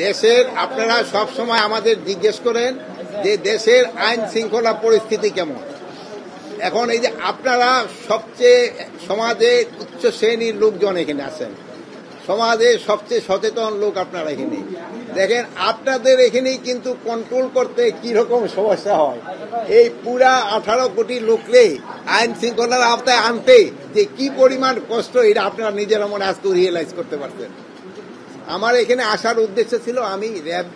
দেশের আপনারা সব সময় আমাদের জিজ্ঞেস করেন যে দেশের আইন শৃঙ্খলা পরিস্থিতি কেমন। এখন এই যে আপনারা সবচেয়ে সমাজে উচ্চ শ্রেণীর লোকজন এখানে আছেন, সমাজে সবচেয়ে সচেতন লোক আপনারা এখানে দেখেন, আপনাদের এখানেই কিন্তু কন্ট্রোল করতে কি রকম সমস্যা হয়। এই পুরা 18 কোটি লোককে আইন শৃঙ্খলার আওতায় আনতে যে কি পরিমাণ কষ্ট, এটা আপনারা নিজেরা মনে আজকে রিয়েলাইজ করতে পারছেন। আমার এখানে আসার উদ্দেশ্য ছিল, আমি র্যাব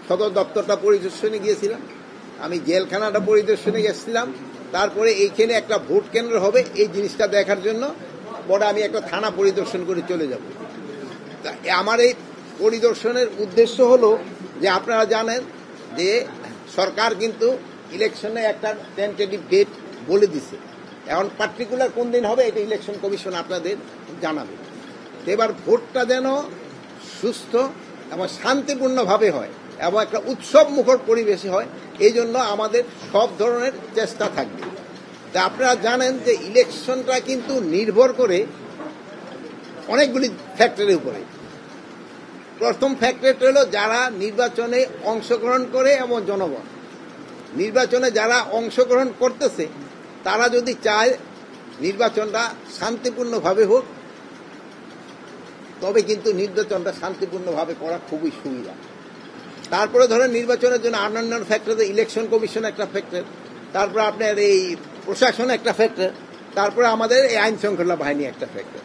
সদর দপ্তরটা পরিদর্শনে গিয়েছিলাম, আমি জেলখানাটা পরিদর্শনে গেছিলাম, তারপরে এইখানে একটা ভোট কেন্দ্র হবে এই জিনিসটা দেখার জন্য পরে আমি একটা থানা পরিদর্শন করে চলে যাব। আমার এই পরিদর্শনের উদ্দেশ্য হলো যে আপনারা জানেন যে সরকার কিন্তু ইলেকশনে একটা টেন্টেটিভ ডেট বলে দিছে। এখন পার্টিকুলার কোন দিন হবে এটা ইলেকশন কমিশন আপনাদের জানাবে। এবার ভোটটা যেন সুস্থ এবং শান্তিপূর্ণভাবে হয় এবং একটা উৎসব মুখর পরিবেশে হয়, এই জন্য আমাদের সব ধরনের চেষ্টা থাকবে। তা আপনারা জানেন যে ইলেকশনটা কিন্তু নির্ভর করে অনেকগুলি ফ্যাক্টরের উপরে। প্রথম ফ্যাক্টরটা হলো যারা নির্বাচনে অংশগ্রহণ করে এবং জনগণ। নির্বাচনে যারা অংশগ্রহণ করতেছে তারা যদি চায় নির্বাচনটা শান্তিপূর্ণভাবে হোক, তবে কিন্তু নির্বাচনটা শান্তিপূর্ণভাবে করা খুবই সুবিধা। তারপরে ধরেন নির্বাচনের জন্য অন্যান্য ফ্যাক্টর, ইলেকশন কমিশন একটা ফ্যাক্টর, তারপরে আপনার এই প্রশাসন একটা ফ্যাক্টর, তারপরে আমাদের এই আইন শৃঙ্খলা বাহিনী একটা ফ্যাক্টর,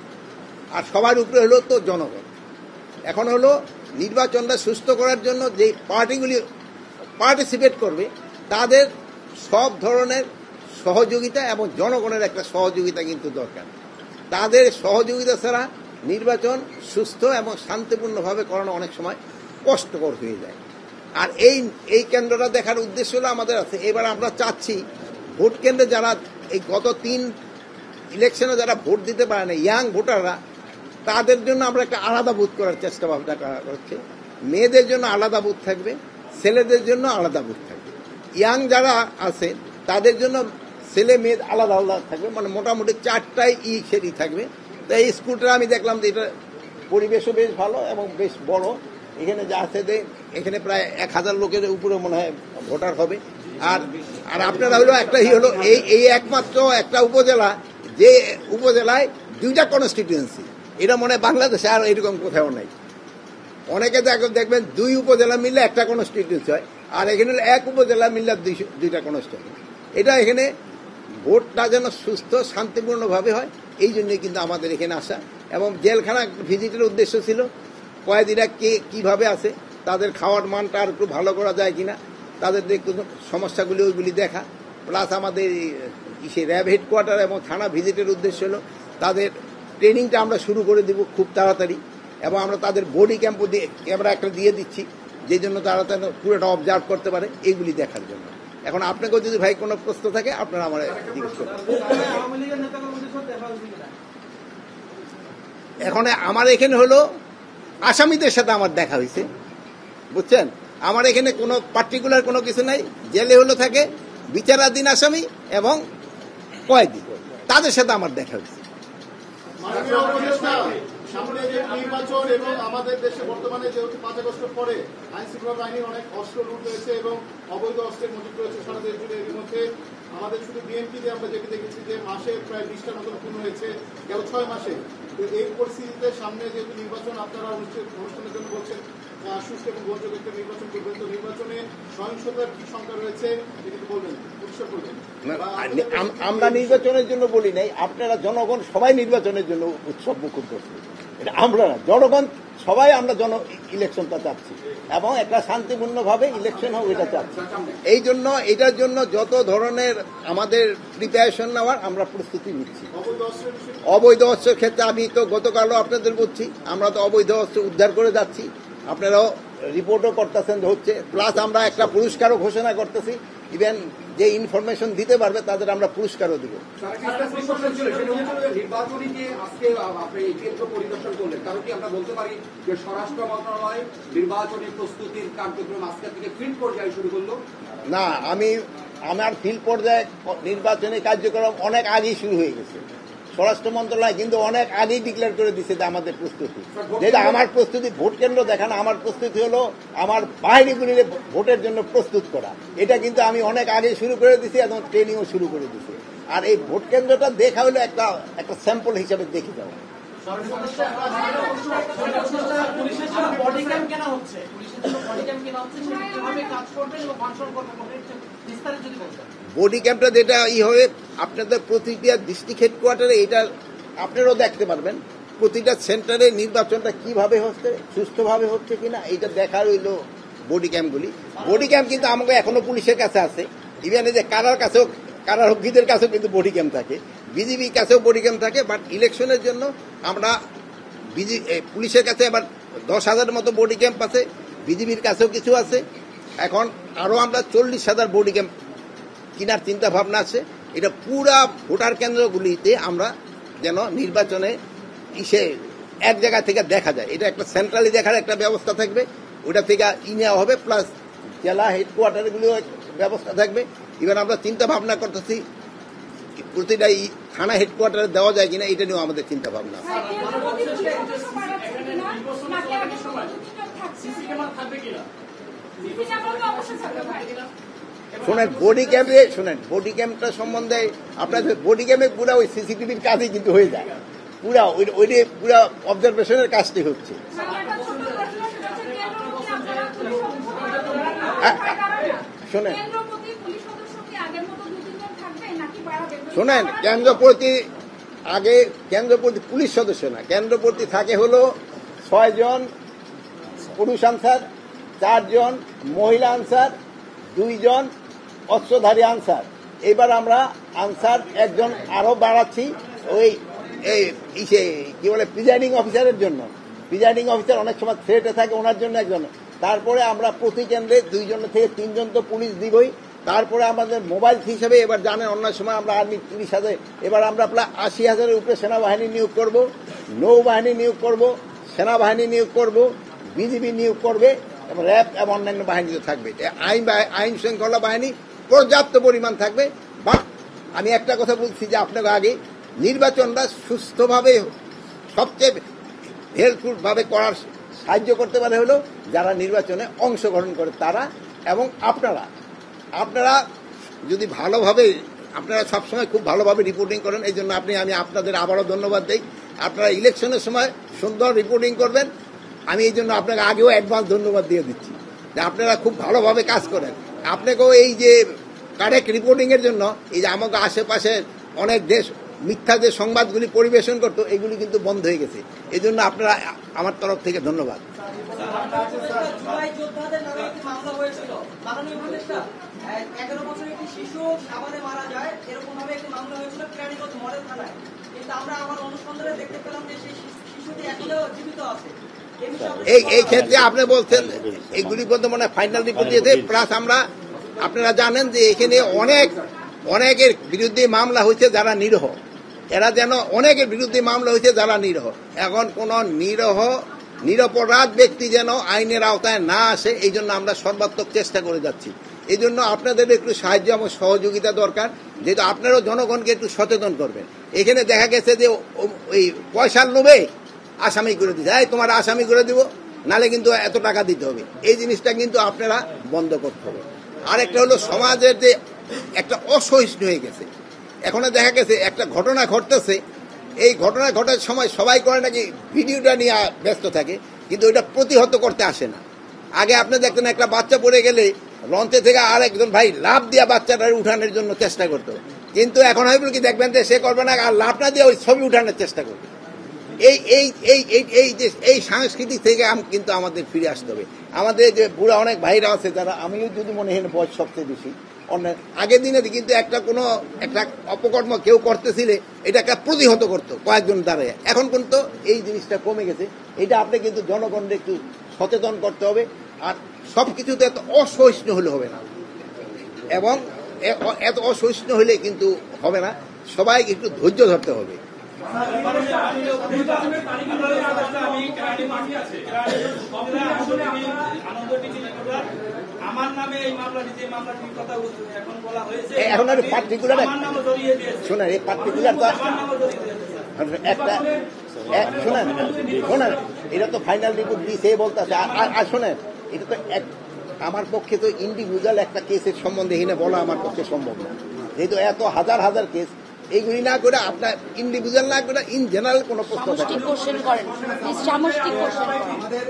আর সবার উপরে হলো তো জনগণ। এখন হলো নির্বাচনটা সুস্থ করার জন্য যে পার্টিগুলি পার্টিসিপেট করবে তাদের সব ধরনের সহযোগিতা এবং জনগণের একটা সহযোগিতা কিন্তু দরকার। তাদের সহযোগিতা ছাড়া নির্বাচন সুস্থ এবং শান্তিপূর্ণভাবে করানো অনেক সময় কষ্টকর হয়ে যায়। আর এই কেন্দ্রটা দেখার উদ্দেশ্য হলো আমাদের আছে। এবার আমরা চাচ্ছি ভোট কেন্দ্রে যারা এই গত 3 ইলেকশনে যারা ভোট দিতে পারে না, ইয়াং ভোটাররা, তাদের জন্য আমরা একটা আলাদা বুথ করার চেষ্টা ভাবনা করা হচ্ছে। মেয়েদের জন্য আলাদা বুথ থাকবে, ছেলেদের জন্য আলাদা বুথ থাকবে। ইয়াং যারা আছে তাদের জন্য ছেলে মেয়ে আলাদা আলাদা থাকবে, মানে মোটামুটি 4টাই সেটি থাকবে। তো এই স্কুলটা আমি দেখলাম যে এটা পরিবেশও বেশ ভালো এবং বেশ বড়। এখানে যা আছে যে এখানে প্রায় 1000 লোকের উপরে মনে হয় ভোটার হবে। আর আপনারা হলো একটাই হলো এই একমাত্র একটা উপজেলা যে উপজেলায় 2টা কনস্টিটিউয়েন্সি, এটা মনে হয় বাংলাদেশে আর এরকম কোথাও নাই। অনেকে দেখবেন 2 উপজেলা মিললে একটা কনস্টিটিউয়েন্সি হয়, আর এখানে হলো 1 উপজেলা মিললে 2টা কনস্টিটিউয়েন্সি। এটা এখানে ভোটটা যেন সুস্থ শান্তিপূর্ণভাবে হয়, এই জন্যই কিন্তু আমাদের এখানে আসা। এবং জেলখানা ভিজিটের উদ্দেশ্য ছিল কয়েদিরা কে কিভাবে আছে, তাদের খাওয়ার মানটা আর একটু ভালো করা যায় কিনা, তাদের সমস্যাগুলি ওইগুলি দেখা, প্লাস আমাদের র্যাব হেডকোয়ার্টার এবং থানা ভিজিটের উদ্দেশ্য হলো তাদের ট্রেনিংটা আমরা শুরু করে দিব খুব তাড়াতাড়ি, এবং আমরা তাদের বডি ক্যাম্পও ক্যামেরা একটা দিয়ে দিচ্ছি, যে জন্য তারা পুরোটা অবজার্ভ করতে পারে, এইগুলি দেখার জন্য। এখন আপনাকেও যদি ভাই কোনো প্রশ্ন থাকে আপনারা আমার জিজ্ঞেস করবেন। এখন আমার এখানে হলো আসামিদের সাথে আমার দেখা হয়েছে, বুঝছেন। আমার এখানে কোনো পার্টিকুলার কোনো কিছু নাই। জেলে হলো থাকে বিচারাধীন আসামি এবং কয়েদি, তাদের সাথে আমার দেখা হয়েছে। সামনে যে নির্বাচন এবং আমাদের দেশে বর্তমানে যেহেতু 5 আগস্টের পরে আইন শৃঙ্খলা বাহিনীর অনেক অস্ত্র লুট হয়েছে এবং অবৈধ অস্ত্রের মজুত রয়েছে সারা দেশ জুড়ে। এর মধ্যে আমাদের শুধু বিএনপিতে আমরা যেটি দেখেছি যে মাসে প্রায় 20টার মতন খুন হয়েছে গেল 6 মাসে। তো এই পরিস্থিতিতে সামনে যেহেতু নির্বাচন আপনারা অনুষ্ঠানের জন্য বলছেন সুষ্ঠু এবং গ্রহণযোগ্য একটা নির্বাচন করবেন, তো নির্বাচনে সহিংসতার কি সংখ্যা রয়েছে এটা কি বলবেন, পরিষ্কার করবেন? আমরা নির্বাচনের জন্য বলি নাই, আপনারা জনগণ সবাই নির্বাচনের জন্য উৎসব মুখর করছে। এটা আমরা না, জনগণ সবাই আমরা ইলেকশনটা চাচ্ছি এবং একটা শান্তিপূর্ণভাবে ইলেকশন হোক এটা চাচ্ছি। এই জন্য এটার জন্য যত ধরনের আমাদের প্রিপারেশন নেওয়ার আমরা প্রস্তুতি নিচ্ছি। অবৈধ অস্ত্রের ক্ষেত্রে আমি তো গতকালও আপনাদের বলছি, আমরা তো অবৈধ অস্ত্র উদ্ধার করে যাচ্ছি, আপনারাও রিপোর্টও করতেছেন হচ্ছে, প্লাস আমরা একটা পুরস্কারও ঘোষণা করতেছি। ইভেন যে ইনফরমেশন দিতে পারবে তাদের আমরা পুরস্কারও দিব। নির্বাচনী যে আজকে আপনি এই কেন্দ্র পরিদর্শন করলেন, কারণ কি আমরা বলতে পারি যে স্বরাষ্ট্র মন্ত্রণালয় নির্বাচনী প্রস্তুতির কার্যক্রম আজকে থেকে ফিল্ড পর্যায়ে শুরু করলো? না, আমার ফিল্ড পর্যায়ে নির্বাচনী কার্যক্রম অনেক আগেই শুরু হয়ে গেছে। স্বরাষ্ট্র মন্ত্রণালয় কিন্তু অনেক আগেই ডিক্লেয়ার করে দিচ্ছে যে আমাদের প্রস্তুতি, যেটা আমার প্রস্তুতি ভোট কেন্দ্র দেখানো, আমার প্রস্তুতি হলো আমার বাহিনীগুলির ভোটের জন্য প্রস্তুত করা। এটা কিন্তু আমি অনেক আগে শুরু করে দিছি এবং ট্রেনিংও শুরু করে দিছি। আর এই ভোট কেন্দ্রটা দেখা হলো একটা স্যাম্পল হিসাবে দেখে যাওয়া। বডি ক্যাম্পটা যেটা হবে আপনাদের প্রতিটা ডিস্ট্রিক্ট হেডকোয়ার্টারে, এটা আপনারাও দেখতে পারবেন প্রতিটা সেন্টারে নির্বাচনটা কিভাবে হচ্ছে, সুস্থভাবে হচ্ছে কিনা, এইটা দেখার হইল বডি ক্যাম্পগুলি। বডি ক্যাম্প কিন্তু আমাকে এখনো পুলিশের কাছে আছে, ইভেন এই যে কারারক্ষীদের কাছেও কিন্তু বডি ক্যাম্প থাকে, বিজিবির কাছেও বডি ক্যাম্প থাকে। বাট ইলেকশনের জন্য আমরা পুলিশের কাছে আবার 10,000 মতো বডি ক্যাম্প আছে, বিজিবির কাছেও কিছু আছে। এখন আরো আমরা 40,000 বডি ক্যাম্প কেনার চিন্তা ভাবনা আছে। এটা পুরা ভোটার কেন্দ্রগুলিতে আমরা যেন নির্বাচনে এক জায়গা থেকে দেখা যায়, এটা একটা সেন্ট্রালি দেখার একটা ব্যবস্থা থাকবে, ওটা থেকে নেওয়া হবে, প্লাস জেলা হেডকোয়ার্টারগুলিও ব্যবস্থা থাকবে। ইভেন আমরা চিন্তা ভাবনা করতেছি প্রতিটা থানা হেডকোয়ার্টারে দেওয়া যায় কিনা, এটা নিয়েও আমাদের চিন্তা ভাবনা। শোনেন বডি ক্যাম্পটা সম্বন্ধে আপনার বডি ক্যাম্পে পুরা ওই সিসিটিভির কাজই কিন্তু হয়ে যায়, পুরা অবজারভেশনের কাজটি হচ্ছে। শোনেন কেন্দ্রপ্রতি পুলিশ সদস্য না, কেন্দ্রপ্রতি থাকে হলো 6 জন পুরুষ আনসার, 4 জন মহিলা আনসার, 2 জন অস্ত্রধারী আনসার। এবার আমরা আনসার 1 জন আরো বাড়াচ্ছি ওই কি বলে প্রিজাইডিং অফিসারের জন্য। প্রিজাইডিং অফিসার অনেক সময় থ্রেটে থাকে, ওনার জন্য 1 জন। তারপরে আমরা প্রতি কেন্দ্রে 2 জন থেকে 3 জন তো পুলিশ দিবই। তারপরে আমাদের মোবাইল হিসেবে এবার জানেন অন্য সময় আমরা আর্মি 30,000, এবার আমরা প্রায় 80,000-এর উপরে সেনাবাহিনী নিয়োগ করব, নৌবাহিনী নিয়োগ করব, সেনাবাহিনী নিয়োগ করব, বিজিবি নিয়োগ করবে এবং র্যাব এবং অন্যান্য বাহিনী থাকবে। আইন শৃঙ্খলা বাহিনী পর্যাপ্ত পরিমাণ থাকবে। বা আমি একটা কথা বলছি যে আপনাকে আগে নির্বাচনটা সুস্থভাবে সবচেয়ে হেল্পফুল ভাবে করার সাহায্য করতে পারে হলো যারা নির্বাচনে অংশগ্রহণ করে তারা এবং আপনারা যদি ভালোভাবে, আপনারা সবসময় খুব ভালোভাবে রিপোর্টিং করেন, এই জন্য আমি আপনাদের আবারও ধন্যবাদ দিই। আপনারা ইলেকশনের সময় সুন্দর রিপোর্টিং করবেন, আমি এই জন্য আপনাকে আগেও অ্যাডভান্স ধন্যবাদ দিয়ে দিচ্ছি যে আপনারা খুব ভালোভাবে কাজ করেন। আপনাকেও এই যে কারেক্ট রিপোর্টিং এর জন্য এই যে আমাকে আশেপাশে অনেক দেশ মিথ্যা যে সংবাদগুলি পরিবেশন করতো এগুলি কিন্তু বন্ধ হয়ে গেছে, এই জন্য আপনারা আমার তরফ থেকে ধন্যবাদ। এই ক্ষেত্রে আপনি বলছেন এইগুলি বলতে মনে ফাইনাল রিপোর্ট দিয়েছে। প্লাস আপনারা জানেন যে এখানে অনেকের বিরুদ্ধে মামলা হয়েছে যারা নিরীহ, এরা যেন অনেকের বিরুদ্ধে মামলা হয়েছে যারা নিরীহ। এখন কোন নিরপরাধ ব্যক্তি যেন আইনের আওতায় না আসে, এই জন্য আমরা সর্বাত্মক চেষ্টা করে যাচ্ছি। এই জন্য আপনাদের একটু সাহায্য এবং সহযোগিতা দরকার, যেহেতু আপনারাও জনগণকে একটু সচেতন করবেন। এখানে দেখা গেছে যে ওই পয়সার লোভে আসামি করে দিচ্ছে, তোমার আসামি করে দিব, নালে কিন্তু এত টাকা দিতে হবে। এই জিনিসটা কিন্তু আপনারা বন্ধ করতে হবে। আরেকটা হলো সমাজের যে একটা অসহিষ্ণু হয়ে গেছে। এখন দেখা গেছে একটা ঘটনা ঘটতেছে, এই ঘটনা ঘটার সময় সবাই করে নাকি ভিডিওটা নিয়ে ব্যস্ত থাকে, কিন্তু ওইটা প্রতিহত করতে আসে না। আগে আপনি দেখতেন একটা বাচ্চা পড়ে গেলে লঞ্চে থেকে আর একজন ভাই লাভ দিয়া বাচ্চাটার উঠানোর জন্য চেষ্টা করতো, কিন্তু এখন হয়তো কি দেখবেন যে সে করবে না, আর লাভ না দিয়ে ওই ছবি উঠানোর চেষ্টা করবে। এই সাংস্কৃতিক থেকে কিন্তু আমাদের ফিরে আসতে হবে। আমাদের যে বুড়া অনেক ভাইরা আছে যারা, আমিও যদি মনে হয় বয়স সবচেয়ে বেশি, আগের দিনে কিন্তু একটা অপকর্ম কেউ করতেছিলে এটাকে প্রতিহত করতো কয়েকজন দাঁড়ায়, এখন কিন্তু এই জিনিসটা কমে গেছে। এটা আপনি কিন্তু জনগণকে একটু সচেতন করতে হবে। আর সবকিছুতে এত অসহিষ্ণু হলে হবে না, এবং এত অসহিষ্ণু হলে কিন্তু হবে না, সবাই একটু ধৈর্য ধরতে হবে। আমার নামে এই মামলাটি, যে মামলাটির কথা এখন বলা হয়েছে, এখন আর পার্টিকুলার শোনেন, এই পার্টিকুলার শোনেন শোনেন, এটা তো ফাইনাল রিপোর্ট দিয়েছে বলতেছে। আর শোনেন, এটা তো আমার পক্ষে তো ইন্ডিভিজুয়াল একটা কেসের সম্বন্ধে এখানে বলা আমার পক্ষে সম্ভব না, যেহেতু এত হাজার হাজার কেস। এইগুলি না করে আপনার ইন্ডিভিজুয়াল না করে ইন জেনারেল কোনো প্রশ্ন থাকে। সামষ্টিক কোশ্চেন করেন, সামষ্টিক কোশ্চেন করেন।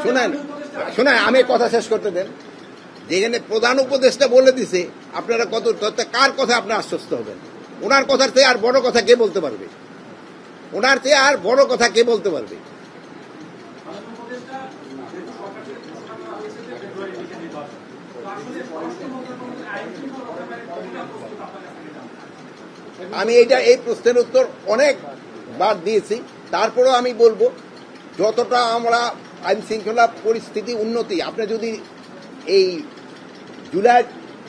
শোনেন শোনেন, আমি কথা শেষ করতে দেন। যেখানে প্রধান উপদেষ্টা বলে দিছে, আপনারা কত কার কথা আপনার আশ্বস্ত হবেন? ওনার কথার চেয়ে আর বড় কথা কে বলতে পারবে? ওনার চেয়ে আর বড় কথা কে বলতে পারবে? আমি এই প্রশ্নের উত্তর অনেকবার দিয়েছি, তারপরেও আমি বলবো, যতটা আমরা আইন শৃঙ্খলা পরিস্থিতি উন্নতি, আপনি যদি এই জুলাই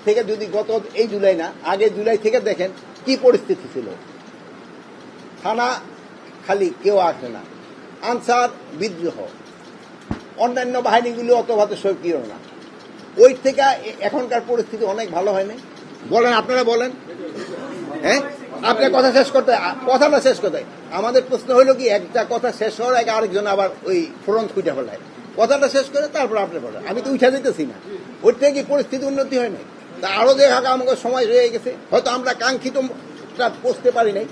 থেকে, যদি গত এই জুলাই না আগে জুলাই থেকে দেখেন কি পরিস্থিতি ছিল। থানা খালি, কেউ আসে না, আনসার বিদ্রোহ, অন্যান্য বাহিনীগুলো অত ভাতে সক্রিয় না। ওই থেকে এখনকার পরিস্থিতি অনেক ভালো হয়নি। বলেন, আপনারা বলেন। হ্যাঁ, আপনার কথাটা শেষ করতে। আমাদের প্রশ্ন হলো কি, একটা কথা শেষ হওয়ার আগে আরেকজন আবার ওই ফ্রন্ট খুঁজে ফেলায়। কথাটা শেষ করে তারপর আপনি বলেন। আমি তো উঠা দিতেছি না। ওর থেকে কি পরিস্থিতি উন্নতি হয় নাই? তা আরো যে আমাকে সময় রয়ে গেছে, হয়তো আমরা কাঙ্ক্ষিতটা পৌঁছতে পারি নাই,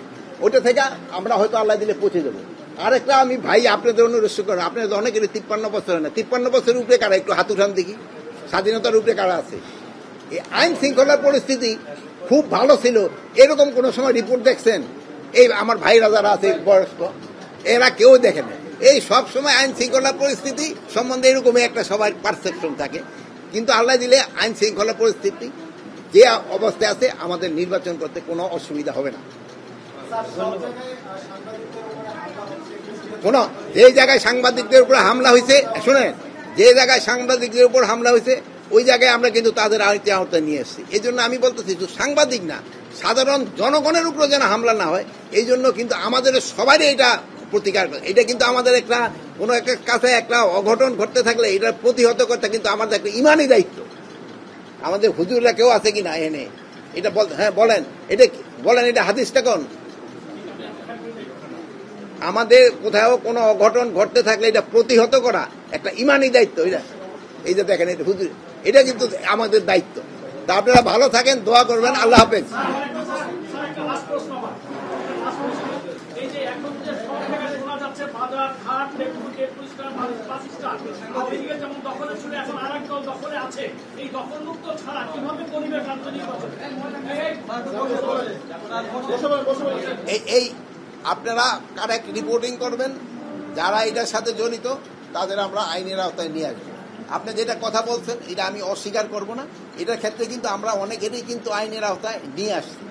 ওইটা থেকে আমরা হয়তো আল্লাহ দিলে পৌঁছে যাবো। আরেকটা আমি ভাই আপনাদের অনুরোধ করেন, আপনাদের অনেকের 53 বছর হয় না, 53 বছরের উপরে কারা একটু হাত উঠান দেখি, স্বাধীনতার উপরে কারা আছে? এই আইন শৃঙ্খলার পরিস্থিতি খুব ভালো ছিল, এরকম কোন সময় রিপোর্ট দেখছেন? এই আমার ভাইরা যারা আছে বয়স্ক, এরা কেউ দেখে না। এই সব সময় আইন শৃঙ্খলা পরিস্থিতি সম্বন্ধে এরকমই একটা সবার পারসেপশন থাকে, কিন্তু আল্লাহ দিলে আইন শৃঙ্খলা পরিস্থিতি যে অবস্থায় আছে, আমাদের নির্বাচন করতে কোনো অসুবিধা হবে না। শোনো, যে জায়গায় সাংবাদিকদের উপর হামলা হয়েছে, শুনেন, যে জায়গায় সাংবাদিকদের উপর হামলা হয়েছে ওই জায়গায় আমরা কিন্তু তাদের আওতায় নিয়ে এসেছি। এই জন্য আমি বলতেছি, সাংবাদিক না, সাধারণ জনগণের উপর যেন হামলা না হয়, এই জন্য কিন্তু আমাদের সবারই এটা প্রতিকার করে। এটা কিন্তু আমাদের একটা কোনো একটা কাছে একটা অঘটন ঘটতে থাকলে এটা প্রতিহত করতে কিন্তু আমাদের একটা ইমানি দায়িত্ব। আমাদের হুজুররা কেউ আছে কিনা এনে এটা বল? হ্যাঁ বলেন, এটা বলেন, এটা হাদিসটা কোন? আমাদের কোথাও কোনো অঘটন ঘটতে থাকলে এটা প্রতিহত করা একটা ইমানি দায়িত্ব। এটা এই যে দেখেন, এটা হুজুর, এটা কিন্তু আমাদের দায়িত্ব। তা আপনারা ভালো থাকেন, দোয়া করবেন। আল্লাহ হাফেজ। এই যে এখন যে সব জায়গায় শোনা যাচ্ছে বাজার ঘাট পরিষ্কার যেমন দখলে ছিল, এখন আর এক দল দখলে আছে, এই দখলমুক্ত ছাড়া কিভাবে পরিবেশ এই আপনারা কারেক্ট রিপোর্টিং করবেন, যারা এটার সাথে জড়িত তাদের আমরা আইনের আওতায় নিয়ে আসবো। আপনি যেটা কথা বলছেন এটা আমি অস্বীকার করব না, এটার ক্ষেত্রে কিন্তু আমরা অনেকেরই কিন্তু আইনের আওতায় নিয়ে আসছি,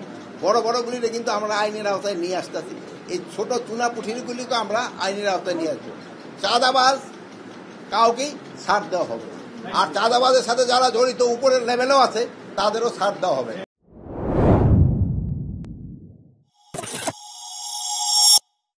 বড় বড়গুলিরে কিন্তু আমরা আইনের আওতায় নিয়ে আসতেছি। এই ছোট চুনা পুঠিরগুলিকে আমরা আইনের আওতায় নিয়ে আসবো। চাঁদাবাজ কাউকেই ছাড় দেওয়া হবে, আর চাঁদাবাজের সাথে যারা জড়িত উপরের লেভেলেও আছে তাদেরও ছাড় দেওয়া হবে।